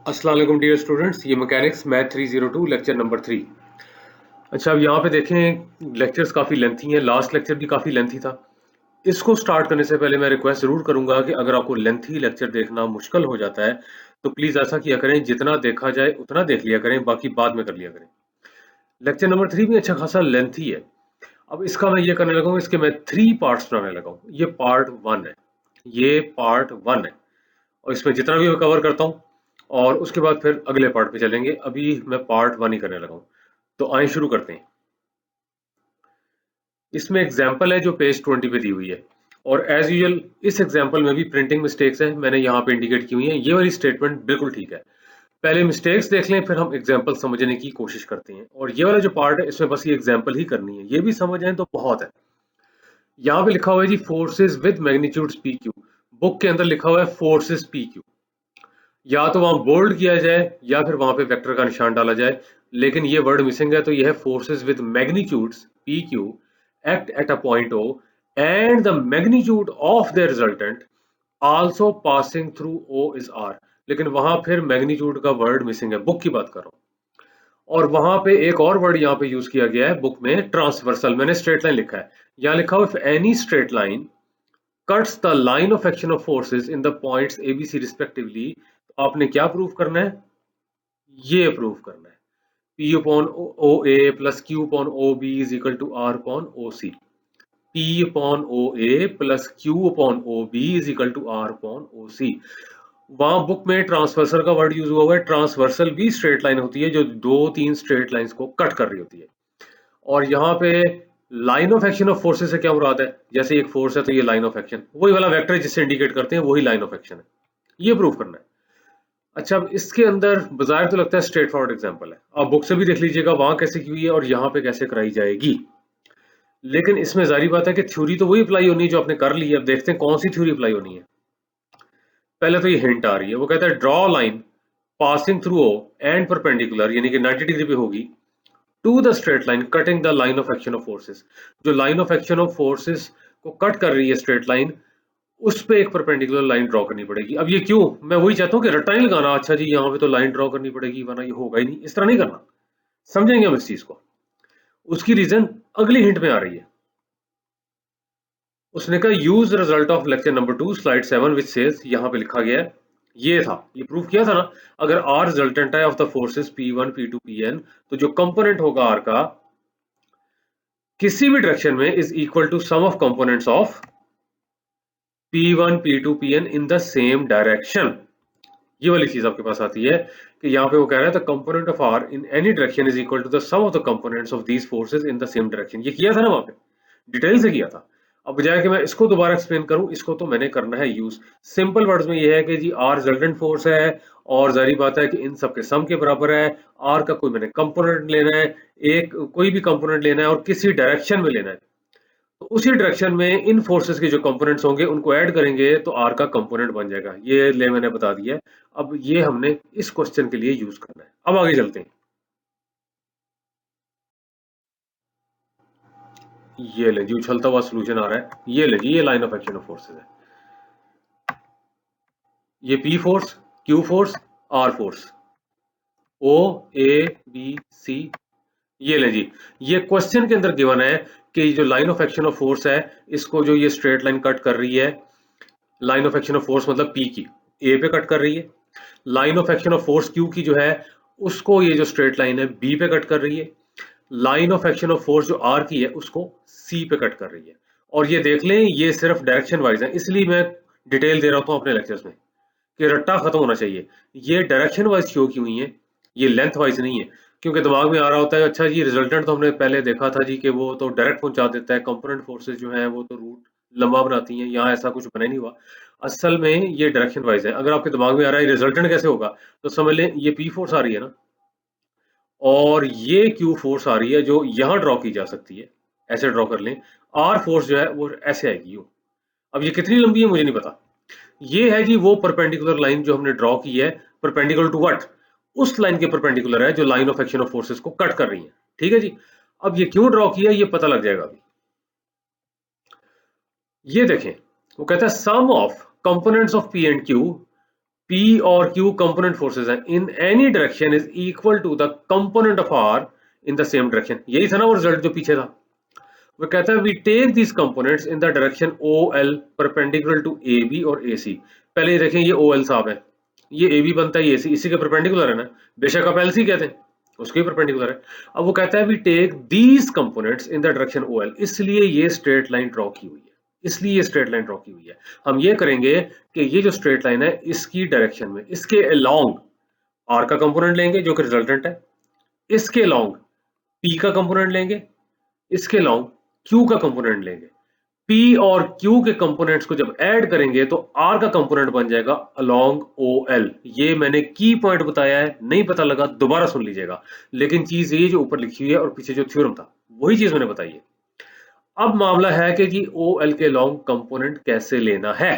अस्सलाम वालेकुम dear students, ये मैकेनिक्स मैथ 302 लेक्चर नंबर 3। अच्छा, अब यहाँ पे देखें लेक्चर्स काफ़ी लेंथी हैं। लास्ट लेक्चर भी काफ़ी लेंथी था। इसको स्टार्ट करने से पहले मैं रिक्वेस्ट ज़रूर करूंगा कि अगर आपको लेंथी लेक्चर देखना मुश्किल हो जाता है तो प्लीज़ ऐसा किया करें, जितना देखा जाए उतना देख लिया करें, बाकी बाद में कर लिया करें। लेक्चर नंबर 3 भी अच्छा खासा लेंथी है। अब इसका मैं ये करने लगा हूँ, इसके मैं 3 पार्ट्स बनाने लगा हूँ। ये पार्ट 1 है, ये पार्ट 1 है, और इसमें जितना भी मैं कवर करता हूँ और उसके बाद फिर अगले पार्ट पे चलेंगे। अभी मैं पार्ट 1 ही करने लगा हूँ, तो आइए शुरू करते हैं। इसमें एग्जाम्पल है जो पेज 20 पे दी हुई है, और एज यूजुअल इस एग्जाम्पल में भी प्रिंटिंग मिस्टेक्स है, मैंने यहाँ पे इंडिकेट की हुई है। ये वाली स्टेटमेंट बिल्कुल ठीक है। पहले मिस्टेक्स देख लें, फिर हम एग्जाम्पल समझने की कोशिश करते हैं। और ये वाला जो पार्ट है इसमें बस ये एग्जाम्पल ही करनी है, ये भी समझ आए तो बहुत है। यहाँ पे लिखा हुआ है जी forces with magnitudes P Q. Book के अंदर लिखा हुआ है फोर्सेस पी क्यू। या तो वहां बोल्ड किया जाए या फिर वहां पे वेक्टर का निशान डाला जाए, लेकिन ये वर्ड मिसिंग है, तो यह है forces with magnitudes P Q act at a point O and the magnitude of the resultant also passing through O is R. लेकिन वहां फिर मैग्नीट्यूड का वर्ड मिसिंग है, बुक की बात कर रहा हूं। और वहां पे एक और वर्ड यहाँ पे यूज किया गया है बुक में, ट्रांसवर्सल। मैंने स्ट्रेट लाइन लिखा है, यहाँ लिखा हुआ है any straight line cuts the line of action of forces in the points ABC respectively। तो आपने क्या प्रूव करना है? ये प्रूव करना है P upon OA plus Q upon OB is equal to R upon OC। P upon OA plus Q upon OB is equal to R upon OC। वहां book में ट्रांसवर्सल का वर्ड यूज हुआ है। Transversal भी straight line होती है जो दो तीन स्ट्रेट लाइंस को कट कर रही होती है। और यहाँ पे line of action of forces से क्या मुराद है? जैसे एक फोर्स है तो ये लाइन ऑफ एक्शन, वही वाला वेक्टर जिससे इंडिकेट करते हैं वही लाइन ऑफ एक्शन है। ये प्रूव करना है। अच्छा, अब इसके अंदर बाजार तो लगता है स्ट्रेट फॉरवर्ड एग्जांपल है, आप बुक से भी देख लीजिएगा वहां कैसे की हुई है और यहाँ पे कैसे कराई जाएगी। लेकिन इसमें जारी बात है कि थ्योरी तो वही अप्लाई होनी है जो आपने कर ली है। अब देखते हैं कौन सी थ्योरी अप्लाई होनी है। पहले तो ये हिंट आ रही है, वो कहता है draw line passing through O and perpendicular, यानी कि 90 डिग्री पे होगी, to the straight line cutting the line of action of forces. जो line of action of forces को कट कर रही है स्ट्रेट लाइन, उस पे एक परपेंडिकुलर लाइन ड्रॉ करनी पड़ेगी। अब ये क्यों? मैं वही चाहता हूँ कि रट्टा नहीं लगाना, अच्छा जी यहाँ पे तो लाइन ड्रॉ करनी पड़ेगी वरना ये होगा ही नहीं, इस तरह नहीं करना। समझेंगे हम इस चीज को। उसकी रीजन अगली हिंट में आ रही है। उसने कहा use result of lecture number 2 slide 7 which says, यहाँ पे लिखा गया है, ये था, ये प्रूफ किया था ना, अगर आर रिजल्टेंट है of the forces P1 P2 Pn, तो जो कंपोनेंट होगा आर का किसी भी डायरेक्शन में is equal to sum of components of P1 P2 Pn in the same direction. ये वाली चीज आपके पास आती है कि यहाँ पे वो कह रहा है the component of R in any direction is equal to the sum of the components of these forces in the same direction. ये किया था ना वहां पे, डिटेल से किया था। अब बजाय कि मैं इसको दोबारा एक्सप्लेन करूं, इसको तो मैंने करना है यूज। सिंपल वर्ड्स में ये है कि जी आर रिजल्टेंट फोर्स है, और जारी बात है कि इन सब के सम के बराबर है। आर का कोई मैंने कंपोनेंट लेना है, एक कोई भी कंपोनेंट लेना है और किसी डायरेक्शन में लेना है, तो उसी डायरेक्शन में इन फोर्सेस के जो कंपोनेंट्स होंगे उनको ऐड करेंगे तो आर का कंपोनेंट बन जाएगा। ये ले मैंने बता दिया है। अब ये हमने इस क्वेश्चन के लिए यूज करना है। अब आगे चलते हैं। ये ले जी उछलता हुआ सोल्यूशन आ रहा है, ये ले जी, ये line of action of forces है। ये P force, Q force, R force, O A B C. ये ले जी, ये क्वेश्चन के अंदर गिवन है कि जो line of action of force है, इसको जो ये स्ट्रेट लाइन कट कर रही है, line of action of force मतलब पी की ए पे कट कर रही है, line of action of force Q की जो है उसको ये जो स्ट्रेट लाइन है बी पे कट कर रही है, line of action of force जो आर की है उसको सी पे कट कर रही है। और ये देख लें, ये सिर्फ डायरेक्शन वाइज है, इसलिए मैं डिटेल दे रहा हूँ अपने लेक्चर्स में कि रट्टा खत्म होना चाहिए। ये डायरेक्शन वाइज शो की हुई है, ये लेंथ वाइज नहीं है। क्योंकि दिमाग में आ रहा होता है अच्छा जी रिजल्टेंट तो हमने पहले देखा था जी कि वो तो डायरेक्ट पहुंचा देता है, कंपोनेंट फोर्सेस जो है वो तो रूट लंबा बनाती हैं, यहाँ ऐसा कुछ बना नहीं हुआ। असल में ये डायरेक्शन वाइज है। अगर आपके दिमाग में आ रहा है रिजल्टेंट कैसे होगा, तो समझ लें ये पी फोर्स आ रही है ना, और ये क्यू फोर्स आ रही है जो यहाँ ड्रॉ की जा सकती है, ऐसे ड्रॉ कर लें। आर फोर्स जो है वो ऐसे आएगी यूं। अब ये कितनी लंबी है मुझे नहीं पता। ये है जी वो परपेंडिकुलर लाइन जो हमने ड्रॉ की है, परपेंडिकुलर टू व्हाट, उस लाइन के परपेंडिकुलर है जो line of action of forces को कट कर रही है। ठीक है जी। अब ये क्यों ड्रॉ किया ये पता लग जाएगा अभी। ये देखें, वो कहता है sum of components of P and Q P और Q कंपोनेंट फोर्सेस हैं in any direction is equal to the component of R in the same direction. यही था ना वो रिजल्ट जो पीछे था। वो कहता है we take this components in the direction OL perpendicular to AB और AC। पहले ये देखें, ये OL साहब है, ये AB बनता है, ये AC इसी के परपेंडिकुलर है ना, बेशक आप LC कहते हैं, उसके परपेंडिकुलर है। अब वो कहता है we take these components in the direction OL, इसलिए ये स्ट्रेट लाइन ड्रॉ की हुई है, इसलिए ये स्ट्रेट लाइन ड्रॉ की हुई है। हम ये करेंगे कि ये जो स्ट्रेट लाइन है इसकी डायरेक्शन में, इसके अलोंग R का कंपोनेंट लेंगे जो कि रिजल्टेंट है, इसके अलोंग P का कंपोनेंट लेंगे, इसके अलोंग Q का कंपोनेंट लेंगे। P और Q के कंपोनेंट्स को जब ऐड करेंगे तो R का कंपोनेंट बन जाएगा अलोंग OL। ये मैंने की पॉइंट बताया है, नहीं पता लगा दोबारा सुन लीजिएगा, लेकिन चीज ये जो ऊपर लिखी हुई है और पीछे जो थ्योरम था वही चीज मैंने बताई है। अब मामला है कि जी OL के अलोंग कंपोनेंट कैसे लेना है।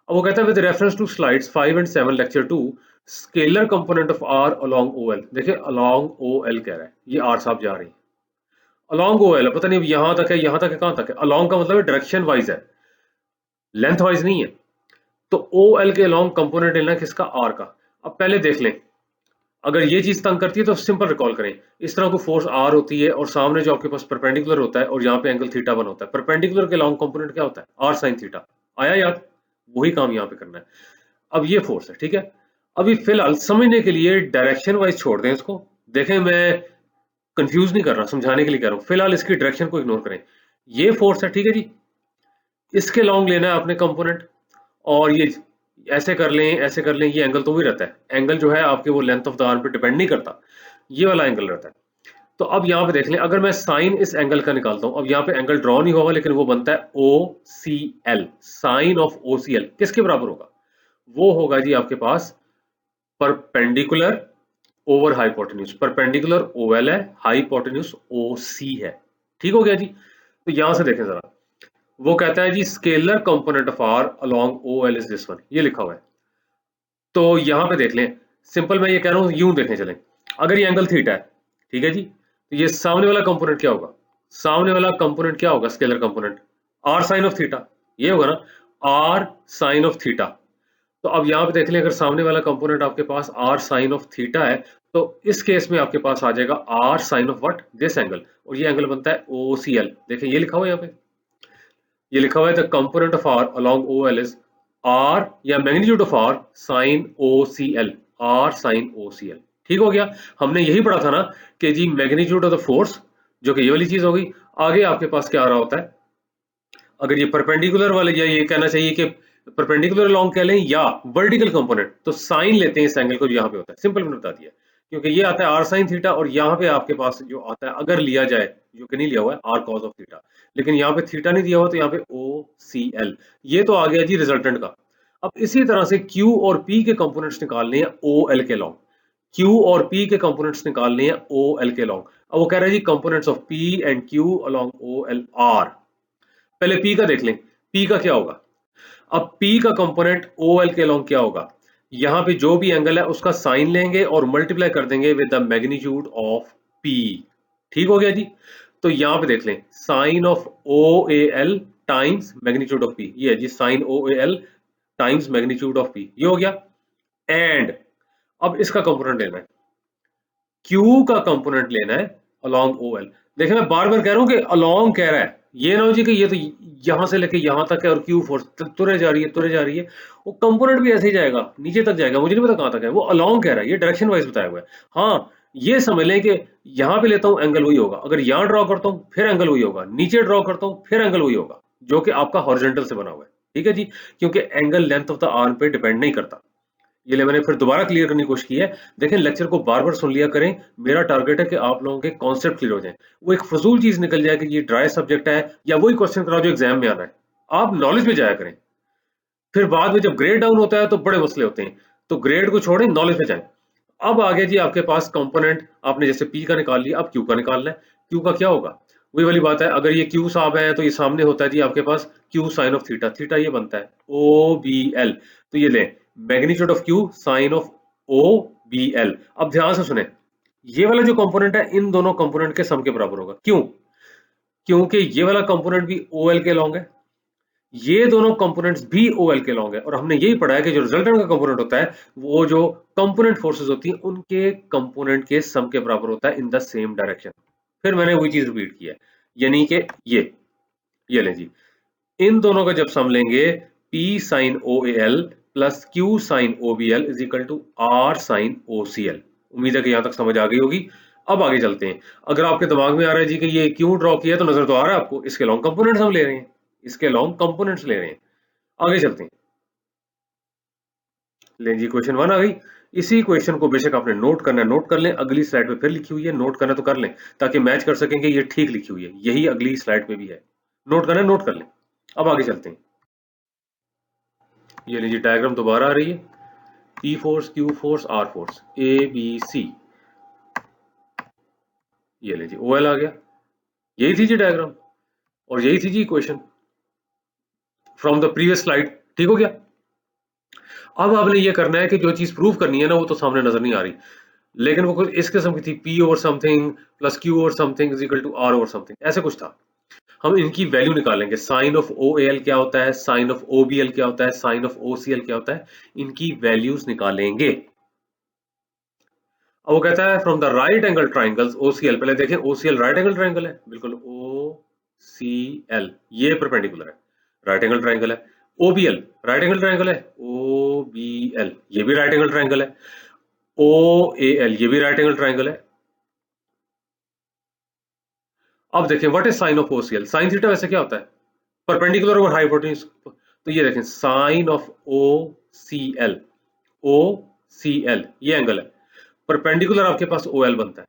अब वो कहता है with reference to slides 5 and 7 lecture 2 scalar component of R along OL। देखिए अलोंग OL कह रहा है, ये R साहब जा रही है अलोंग OL है, पता नहीं यहां तक है, यहां तक है, कहां तक है। अलोंग का मतलब डायरेक्शन वाइज है, लेंथ वाइज नहीं है। तो OL के अलोंग कंपोनेंट लेना किसका, R का। अब पहले देख लें, अगर ये चीज तंग करती है तो सिंपल रिकॉल करें, इस तरह को फोर्स R होती है और सामने जो आपके पास परपेंडिकुलर होता है और यहाँ पे एंगल θ1 होता है। परपेंडिकुलर के अलोंग कंपोनेंट क्या होता है, R sin θ। आया याद, वही काम यहाँ पे करना है। अब ये फोर्स है, ठीक है। अभी फिलहाल समझने के लिए डायरेक्शन वाइज छोड़ दें इसको, देखें मैं कंफ्यूज नहीं कर रहा, समझाने के लिए कह रहा हूं। फिलहाल इसकी डायरेक्शन को इग्नोर करें, ये फोर्स है, ठीक है जी। इसके लॉन्ग लेना है आपने कंपोनेंट, और ये ऐसे कर लें, ऐसे कर लें, ये एंगल तो वही रहता है। एंगल जो है आपके वो लेंथ ऑफ द आर्म पे डिपेंड नहीं करता, ये वाला एंगल रहता है। तो अब यहाँ पे देख लें, अगर मैं साइन इस एंगल का निकालता हूं, अब यहाँ पे एंगल ड्रॉ नहीं होगा लेकिन वो बनता है OCL। साइन ऑफ OCL किसके बराबर होगा, वो होगा जी आपके पास perpendicular over hypotenuse. Perpendicular OL है, हाइपोटेन्यूज OC है, ठीक हो गया जी। तो यहां से देखें जरा, वो कहता है जी scalar component of R along OL is this one, ये लिखा हुआ है। तो यहां पे देख लें, सिंपल मैं ये कह रहा हूं, यूं देखें चलें, अगर ये एंगल थीटा है, ठीक है जी, तो ये सामने वाला कंपोनेंट क्या होगा, सामने वाला कंपोनेंट क्या होगा, scalar component R sine of theta, ये होगा ना, R साइन ऑफ थीटा। तो अब यहाँ पे देख लें, अगर सामने वाला कंपोनेंट आपके पास R साइन ऑफ थीटा है, तो इस केस में आपके पास आ जाएगा R sine of what, this angle, और ये एंगल बनता है OCL। देखें ये लिखा हुआ है यहाँ पे, ये लिखा हुआ है the component of R along OL is R या magnitude of R sine OCL, R sine OCL। ठीक हो गया। हमने यही पढ़ा था ना कि जी मैग्नीट्यूड ऑफ द फोर्स, जो कि ये वाली चीज हो गई। आगे आपके पास क्या आ रहा होता है, अगर ये परपेंडिकुलर वाले, या ये कहना चाहिए कि परपेंडिकुलर लॉन्ग कह लें या वर्टिकल कंपोनेंट, तो साइन लेते हैं इस एंगल को जो यहाँ पे होता है। सिंपल मैंने बता दिया, क्योंकि ये आता है R साइन थीटा, और यहाँ पे आपके पास जो आता है, अगर लिया जाए, जो कि नहीं लिया हुआ है, R कॉस ऑफ थीटा, लेकिन यहाँ पे थीटा नहीं दिया हुआ, तो यहाँ पे OCL। ये तो आ गया जी रिजल्टेंट का। अब इसी तरह से Q और P के कंपोनेंट्स निकालने हैं OL के लॉन्ग, Q और P के कंपोनेंट्स निकालने हैं OL के लॉन्ग। अब वो कह रहे हैं जी components of P and Q along OL R। पहले P का देख लें, P का क्या होगा। अब P का कंपोनेंट OL के अलोंग क्या होगा, यहां पे जो भी एंगल है उसका साइन लेंगे और मल्टीप्लाई कर देंगे with the magnitude of P। ठीक हो गया जी। तो यहां पे देख लें, sine of OAL times magnitude of P, ये है जी sine OAL times magnitude of P, ये हो गया। एंड अब इसका कंपोनेंट लेना है, Q का कंपोनेंट लेना है अलोंग OL। देखिए मैं बार बार कह रहा हूं कि अलोंग कह रहा है, ये ना हो जी कि ये तो यहां से लेके यहां तक है और Q फोर्स तुरे जा रही है, तुरे जा रही है। वो कंपोनेंट भी ऐसे ही जाएगा, नीचे तक जाएगा, मुझे नहीं पता कहां तक है। वो अलोंग कह रहा है, ये डायरेक्शन वाइज बताया हुआ है। हाँ ये समझ लें कि यहां पे लेता हूं एंगल वही होगा, अगर यहां ड्रॉ करता हूं फिर एंगल वही होगा, नीचे ड्रॉ करता हूं फिर एंगल वही होगा, जो कि आपका हॉरिजॉन्टल से बना हुआ है। ठीक है जी, क्योंकि angle length of the arm पे डिपेंड नहीं करता। ये ले मैंने फिर दोबारा क्लियर करने की कोशिश की है। देखें लेक्चर को बार बार सुन लिया करें, मेरा टारगेट है कि आप लोगों के कॉन्सेप्ट क्लियर हो जाएं। वो एक फजूल चीज निकल जाए कि ये ड्राई सब्जेक्ट है, या वही क्वेश्चन कराओ जो एग्जाम में आना है। आप नॉलेज में जाया करें, फिर बाद में जब ग्रेड डाउन होता है तो बड़े मसले होते हैं। तो ग्रेड को छोड़ें, नॉलेज में जाएं। अब आगे जी आपके पास कंपोनेंट आपने जैसे P का निकाल लिया, अब Q का निकालना है। Q का क्या होगा, वही वाली बात है, अगर ये Q साहब है तो ये सामने होता है जी आपके पास Q sine of theta, theta ये बनता है OBL। तो ये ले magnitude of Q sine of OBL। अब ध्यान से सुने, ये वाला जो कंपोनेंट है इन दोनों कंपोनेंट के सम के बराबर होगा। क्यों, क्योंकि ये वाला कंपोनेंट भी OL के लॉन्ग है, ये दोनों कंपोनेंट्स भी OL के लॉन्ग है, और हमने यही पढ़ा है कि जो रिजल्टेंट का कंपोनेंट होता है वो जो कंपोनेंट फोर्सेस होती हैं उनके कंपोनेंट के सम के बराबर होता है इन द सेम डायरेक्शन। फिर मैंने वही चीज रिपीट किया, यानी कि ये लें जी, इन दोनों का जब सम लेंगे P sin OAL plus Q sin OBL is equal to R sin OCL। उम्मीद है कि यहां तक समझ आ गई होगी। अब आगे चलते हैं। अगर आपके दिमाग में आ रहा है जी कि ये क्यों ड्रॉ किया, तो नजर तो आ रहा है आपको, इसके लॉन्ग कंपोनेंट्स हम ले रहे हैं, इसके लॉन्ग कंपोनेंट्स ले रहे हैं। आगे चलते हैं। लें जी, क्वेश्चन 1 आ गई। इसी क्वेश्चन को बेशक आपने नोट करना है, नोट कर लें, अगली स्लाइड पे फिर लिखी हुई है, नोट करना तो कर लें ताकि मैच कर सकें कि ये ठीक लिखी हुई है, यही अगली स्लाइड पे भी है। नोट करना है, नोट कर लें। अब आगे चलते हैं। ये लीजिए डायग्राम दोबारा आ रही है, P force, Q force, R force, ABC। ये लीजिए OL आ गया, यही थी जी डायग्राम, और यही थी जी equation from the previous slide. ठीक हो गया। अब आपने ये करना है कि जो चीज प्रूव करनी है ना वो तो सामने नजर नहीं आ रही, लेकिन वो कुछ इस किस्म की थी, P over something plus Q over something is equal to R over something, ऐसे कुछ था। हम इनकी वैल्यू निकालेंगे, साइन ऑफ OAL क्या होता है, साइन ऑफ OBL क्या होता है, साइन ऑफ OCL क्या होता है, इनकी वैल्यूज निकालेंगे। अब वो कहता है from the right angle triangles OCL, पहले देखें OCL राइट एंगल ट्राइंगल है, बिल्कुल OCL ये परपेंडिकुलर है, राइट एंगल ट्राइंगल है। OBL राइट एंगल ट्राइंगल है, OBL ये भी राइट एंगल ट्राइंगल है। OAL ये भी राइट एंगल ट्राइंगल है। अब देखें what is sine of OCL, sine theta वैसे क्या होता है, परपेंडिकुलर ओवर हाइपोटेन्यूज। तो ये देखें साइन ऑफ OCL, OCL ये एंगल है, परपेंडिकुलर आपके पास OL बनता है,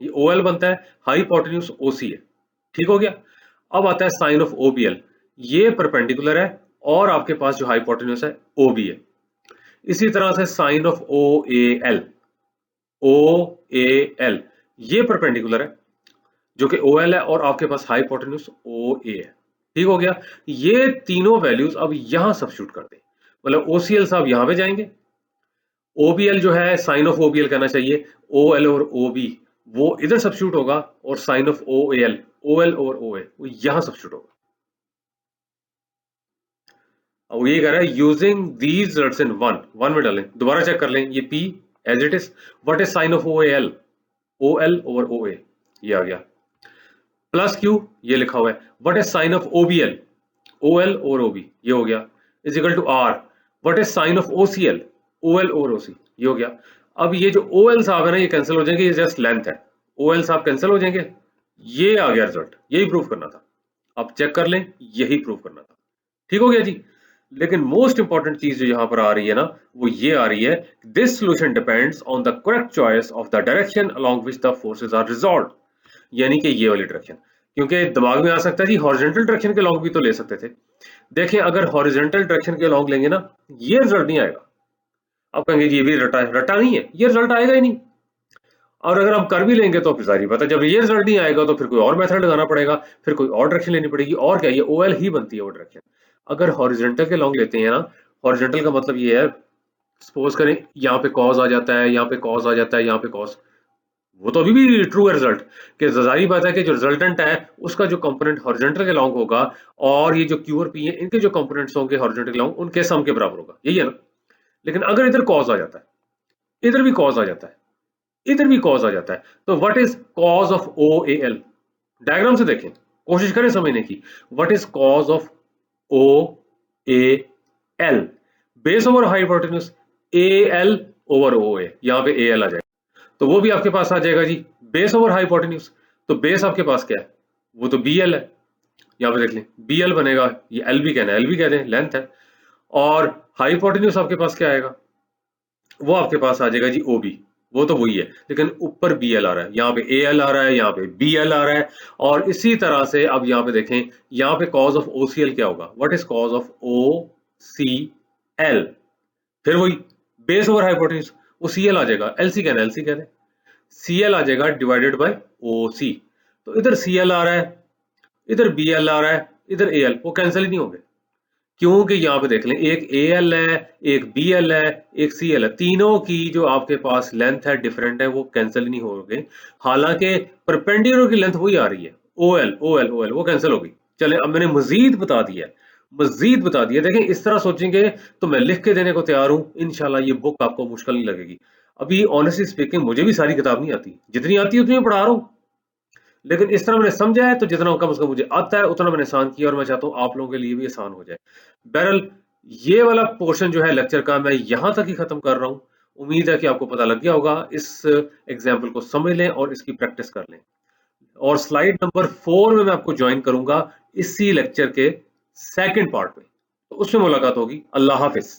ये OL बनता है, हाइपोटेन्यूज OC है। ठीक हो गया। अब आता है साइन ऑफ OBL, ये परपेंडिकुलर है और आपके पास जो हाइपोटेन्यूज है OB है। इसी तरह से साइन ऑफ OAL, OAL ये परपेंडिकुलर है जो कि OL है और आपके पास हाइपोटेन्यूज OA है। ठीक हो गया। ये तीनों वैल्यूज अब यहां सब्स्टिट्यूट कर दें, मतलब OCL साहब यहां पे जाएंगे, OBL जो है साइन ऑफ OBL कहना चाहिए, OL और OB वो इधर सब्स्टिट्यूट होगा, और साइन ऑफ OAL, OL और OA वो यहां सब्स्टिट्यूट होगा। अब वो ये कह रहा है using these results in one में डालें, दोबारा चेक कर लें, ये P as it is, what is sine of OAL, OL over OA ये आ गया, प्लस Q ये लिखा हुआ है, what is sine of OBL, OL और OB ये हो गया, is equal to R, what is sine of OCL, OL और OC ये हो गया। अब ये जो OL साहब है ना ये कैंसिल हो जाएंगे, ये जस्ट लेंथ है, OL साहब कैंसिल हो जाएंगे, ये आ गया रिजल्ट, यही प्रूफ करना था। अब चेक कर लें, यही प्रूफ करना था। ठीक हो गया जी। लेकिन मोस्ट इंपॉर्टेंट चीज जो यहां पर आ रही है ना वो ये आ रही है, this solution depends on the correct choice of the direction along which the forces are resolve, यानी कि ये वाली डायरेक्शन। क्योंकि दिमाग में आ सकता है जी हॉरिजॉन्टल डायरेक्शन के लॉन्ग भी तो ले सकते थे। देखें अगर हॉरिजॉन्टल डायरेक्शन के लॉन्ग लेंगे ना ये रिजल्ट नहीं आएगा, आप कहेंगे जी ये भी रटा है, रटा नहीं है, ये रिजल्ट आएगा ही नहीं। और अगर हम कर भी लेंगे तो जाहिर बात है जब ये रिजल्ट नहीं आएगा तो फिर कोई और मेथड लगाना पड़ेगा, फिर कोई और डायरेक्शन लेनी पड़ेगी, और क्या ये OL ही बनती है वो डायरेक्शन। अगर हॉरिजॉन्टल के लॉन्ग लेते हैं ना, हॉरिजॉन्टल का मतलब ये है, सपोज करें यहाँ पे कॉज आ जाता है, यहाँ पे कॉज आ जाता है, यहाँ पे कॉज, वो तो अभी भी ट्रू है रिजल्ट, कि जाहिर बात है कि जो रिजल्टेंट है उसका जो कंपोनेंट हॉरिजॉन्टल के लॉन्ग होगा और ये जो Q और P है इनके जो कंपोनेंट्स होंगे हॉरिजॉन्टल के लॉन्ग उनके सम के बराबर होगा, यही है ना। लेकिन अगर इधर कॉज आ जाता है, इधर भी कॉज आ जाता है, इधर भी कॉज आ जाता है, तो what is cause of OAL, diagram से देखें, कोशिश करें समझने की, what is cause of OAL, base over hypotenuse AL over OA, यहाँ पे AL आ जाएगा, तो वो भी आपके पास आ जाएगा जी बेस ओवर हाइपोटेन्यूज, तो बेस आपके पास क्या है, वो तो BL है, यहाँ पे देख लें BL बनेगा, ये L भी कहना है, L भी कह दें लेंथ है, और हाइपोटेन्यूज आपके पास क्या आएगा, वो आपके पास आ जाएगा जी OB, वो तो वही है, लेकिन ऊपर BL आ रहा है, यहाँ पे AL आ रहा है, यहाँ पे BL आ रहा है, और इसी तरह से अब यहाँ पे देखें, यहाँ पे कॉज ऑफ OCL क्या होगा, what is cause of OCL, फिर वही बेस ओवर हाइपोटेन्यूज, वो CL आ जाएगा, LC कहना है, LC कह दें, CL आ जाएगा डिवाइडेड बाय OC, तो इधर CL आ रहा है, इधर BL आ रहा है, इधर AL, वो कैंसिल ही नहीं होंगे, क्योंकि यहाँ पे देख लें एक AL है, एक BL है, एक CL है, तीनों की जो आपके पास लेंथ है डिफरेंट है, वो कैंसिल नहीं होंगे, हालांकि परपेंडिकुलर की लेंथ वही आ रही है, OL OL OL वो कैंसिल होगी। चले अब मैंने मजीद बता दिया, मजीद बता दिया। देखें इस तरह सोचेंगे तो मैं लिख के देने को तैयार हूँ, इंशाल्लाह ये बुक आपको मुश्किल नहीं लगेगी। अभी ऑनेस्टली स्पीकिंग मुझे भी सारी किताब नहीं आती, जितनी आती है उतनी मैं पढ़ा रहा हूँ, लेकिन इस तरह मैंने समझा है तो जितना कम से कम मुझे आता है उतना मैंने आसान किया, और मैं चाहता हूँ आप लोगों के लिए भी आसान हो जाए। बहरहाल ये वाला पोर्शन जो है लेक्चर का मैं यहाँ तक ही खत्म कर रहा हूँ। उम्मीद है कि आपको पता लग गया होगा। इस एग्जाम्पल को समझ लें और इसकी प्रैक्टिस कर लें, और स्लाइड नंबर 4 में मैं आपको ज्वाइन करूंगा इसी लेक्चर के सेकंड पार्ट में, तो उसमें मुलाकात होगी। अल्लाह हाफिज।